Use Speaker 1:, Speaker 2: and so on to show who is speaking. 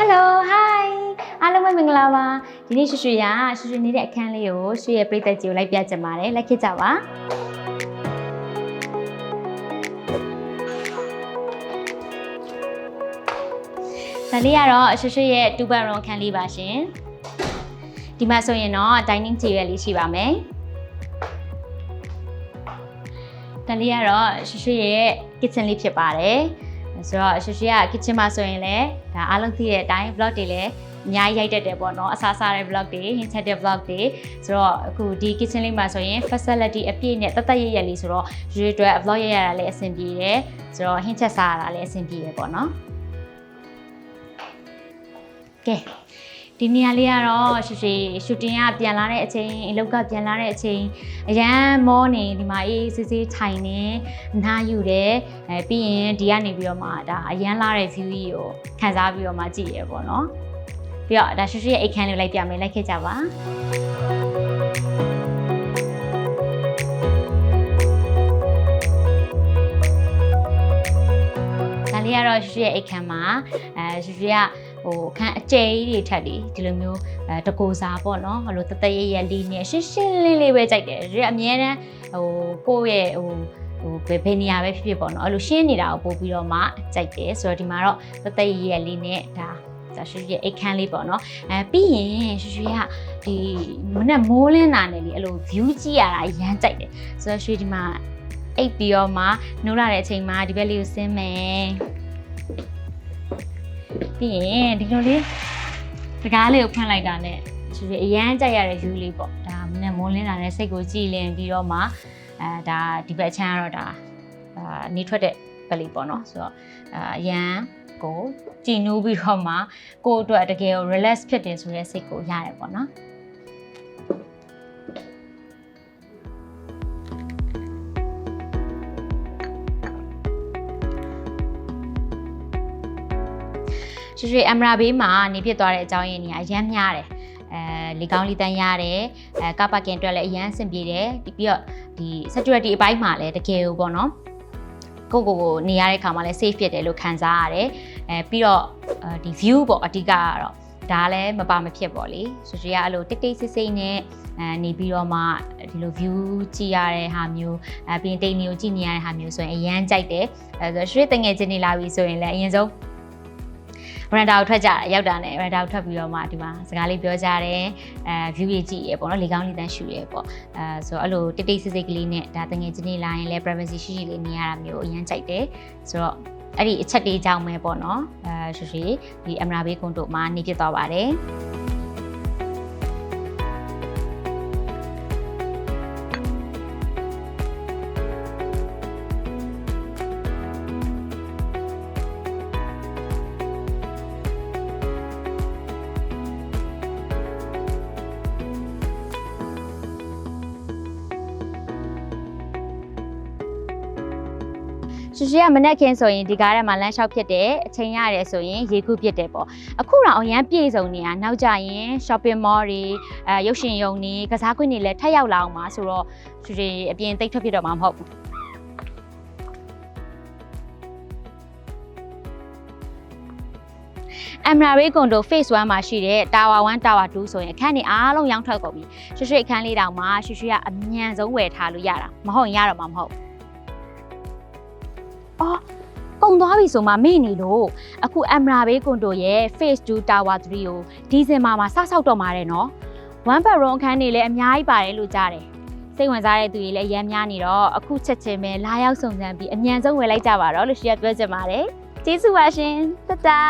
Speaker 1: Hello hi အားလုံးပဲမင်္ဂလာပါဒီနေ့ရွှေရွှေနေတဲ့အခန်းလေးကိုရွှေရဲ့ပရိသတ်ကြီးကိုလိုက်ပြချင်ပါတယ်လိုက်ခဲ့ကြပါဒါလေးကတော့ရွှေရွှေရဲ့2 bedroom အခန်းလေးပါရှင်ဒီမှာဆိုရင်တော့ dining table လေးရှိပါမယ်ဒါလေးကတော့ရွှေရွှေရဲ့ kitchen လေးဖြစ်ပါတယ်ဆိုတော့ရွှေရွှေက kitchen မှာဆိုရင်လည်းဒါအားလုံးသိတဲ့အတိုင်း vlog တွေလည်းအများကြီးရိုက်တတ်တယ်ပေါ့နော်အစားစားတဲ့ vlog တွေဟင်းချက်တဲ့ vlog တွေဆိုတော့အခုဒီ kitchen လေးမှာဆိုရင် facility အပြည့်နဲ့တတ်ရလေးဆိုတော့ရွှေအတွက် vlog ရတာလည်းအဆင်ပြေတယ်ဆိုတော့ဟင်းချက်စားရတာလည်းအဆင်ပြေတယ်ပေါ့နော်ကဲဒီနေရာလေးကတော့ရွှေရှူတင်ကပြန်လာတဲ့အချိန်အလုပ်ကပြန်လာတဲ့အချိန်အရန်မောနေဒီမှာအေးစစ်စစ်ထိုင်နေအနားယူတယ်ပြီးရင်ဒီကနေပြီးတော့မှဒါအရန်လာတဲ့ view ကြီးကိုခံစားပြီးတော့မှကြည့်ရပေါ့နော်ပြီးတော့ဒါရွှေရဲ့အိတ်ခမ်းလေးလိုက်ပြမယ်လိုက်ခဲ့ကြပါဒါလေးကတော့ရွှေရဲ့အိတ်ခမ်းမှာရွှေကခန်းအကျယ်ကြီးတွေထက်ဒီလိုမျိုးတကိုစားပေါ့နော်ဟိုလိုတတရလေးနဲ့ရှင်းရှင်းလေးပဲကြိုက်တယ်ဒီအမြဲတမ်းကိုယ့်ရဲ့ဘယ်နေရာပဲဖြစ်ဖြစ်ပေါ့နော်အဲ့လိုရှင်းနေတာကိုပို့ပြီးတော့မှကြိုက်တယ်ဆိုတော့ဒီမှာတော့တတရလေးနဲ့ဒါရွှေရဲ့အိတ်ခမ်းလေးပေါ့နော်ပြီးရင်ရွှေကဒီမနဲ့မိုးလင်းတာနဲ့လေအဲ့လို view ကြည့်ရတာအရန်ကြိုက်တယ်ဆိုတော့ရွှေဒီမှာအိတ်ပြီးတော့မှနိုးလာတဲ့အချိန်မှာဒီဘက်လေးကိုဆင်းမယ်ပြီးရင်ဒီလိုလေးစကားလေးကိုဖွင့်လိုက်တာနဲ့ရွှေအရန်ကြိုက်ရတဲ့ view လေးပေါ့ဒါမနဲ့မိုးလင်းတာနဲ့စိတ်ကိုကြည်လင်ပြီးတော့မှဒါဒီဘက်ချမ်းကတော့ဒါနေထွက်တဲ့ဘက်လေးပေါ့နော်ဆိုတော့အရန်ကိုကြည်နူးပြီးတော့မှကိုယ့်အတွက်တကယ်ကို relax ဖြစ်တယ်ဆိုတဲ့စိတ်ကိုရတယ်ပေါ့နော်ရွှေအမရာဘေးမှာနေဖြစ်သွားတဲ့အကြောင်းရင်းနေအရန်များတယ်လေကောင်းလေးတန်းရတယ်ကားပါကင်အတွက်လည်းအရန်အဆင်ပြေတယ်ပြီးတော့ဒီ security အပိုင်းမှာလည်းတကယ်ကိုပေါ့နော်ကိုနေရတဲ့ခါမှာလည်း safe ဖြစ်တယ်လို့ခံစားရတယ်ပြီးတော့ဒီ view ပေါ့အဓိကကတော့ဒါလည်းမပါမဖြစ်ပေါ့လေရွှေကအဲ့လိုတိတ်တိတ်ဆိတ်ဆိတ်နဲ့နေပြီးတော့မှဒီလို view ကြည့်ရတဲ့ဟာမျိုးပြီးရင်တိမ်မျိုးကြည့်နေရတဲ့ဟာမျိုးဆိုရင်အရန်ကြိုက်တယ်ဆိုရွှေတငယ်ချင်းနေလာပြီဆိုရင်လည်းအရင်ဆုံးရန်တာကိုထွက်ကြရောက်တာနဲ့ရန်တာကိုထွက်ပြီးတော့မှဒီမှာစကားလေးပြောကြတယ်view ကြီးကြည့်ရပေါ့နော်လေကောင်းလေးတန်းရှူရပေါ့ဆိုတော့အဲ့လိုတိတ်တိတ်ဆိတ်ဆိတ်ကလေးနဲ့ဒါတငယ်ချင်းနေလာရင်လည်း privacy ရှိရှိလေးနေရတာမျိုးအရင်ကြိုက်တယ်ဆိုတော့အဲ့ဒီအချက်လေးကြောင့်ပဲပေါ့နော်ရွှေဒီအမရာဘေးကွန်တိုမှာနေဖြစ်သွားပါတယ်ရွှေကမနက်ခင်းဆိုရင်ဒီကားထဲမှာလမ်းလျှောက်ဖြစ်တယ်အချိန်ရတယ်ဆိုရင်ရေကူးဖြစ်တယ်ပေါ့အခုတော့အရန်ပြေဆုံးနေတာနောက်ကြရင် shopping mall တွေရုပ်ရှင်ရုံတွေကစားကွင်းတွေလည်းထပ်ရောက်လာအောင်ပါဆိုတော့ရွှေအပြင်တိတ်ထွက်ဖြစ်တော့မှာမဟုတ်ဘူးအမရာဘေးကွန်တို phase 1မှာရှိတဲ့ tower 1 tower 2ဆိုရင်အခန်းတွေအားလုံးရောင်းထွက်ကုန်ပြီရွှေအခန်းလေးတောင်မှရွှေကအမြန်ဆုံးဝယ်ထားလို့ရတာမဟုတ်ရင်ရတော့မှာမဟုတ်ကုန်သွားပြီဆိုမှမေ့နေလို့အခုအမရာဘေးကွန်တိုရဲ့ phase 2 tower 3ကိုဒီဇင်ဘာမှာစဆောက်တော့မှာတယ်နော်1 bedroom အခန်းတွေလည်းအများကြီးပါတယ်လို့ကြားတယ်စိတ်ဝင်စားတဲ့သူတွေလည်းအများများနေတော့အခုချက်ချင်းပဲလာရောက်စုံစမ်းပြီးအမြန်ဆုံးဝယ်လိုက်ကြပါတော့လို့ရှိရပြောချင်ပါတယ်ကျေးဇူးပါရှင်တတာ